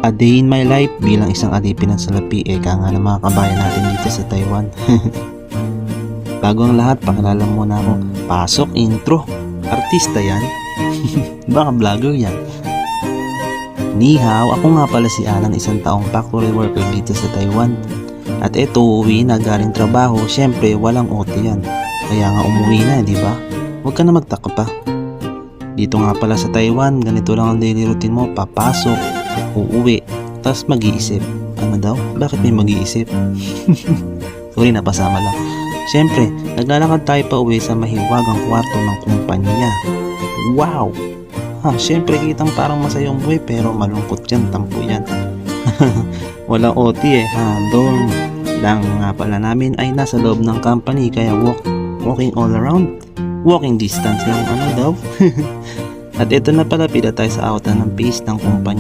A day in my life bilang isang alipin ng salapi, eka nga ng mga kabayan natin dito sa Taiwan. Bago ang lahat, pakilala muna ako. Pasok, intro. Artista yan. Baka vlogger yan. Ni hao, ako nga pala si Alan, isang taong factory worker dito sa Taiwan. At eto, uuwi na galing trabaho, syempre walang OT yan. Kaya nga umuwi na, di ba? Huwag ka na magtaka pa. Dito nga pala sa Taiwan, ganito lang ang daily routine mo. Papasok, uuwi, tapos mag-iisip. Ano daw? Bakit may mag-iisip? Sorry, napasama lang. Siyempre, naglalakad tayo pa uwi sa mahiwagang kwarto ng kumpanya. Wow! Siyempre kitang parang masayang buhay pero malungkot yan, tampo yan. Walang OT Dorm lang nga pala namin ay nasa loob ng company kaya walking all around. Walking distance lang daw. At ito na pala, pila tayo sa outan ng base ng kumpanya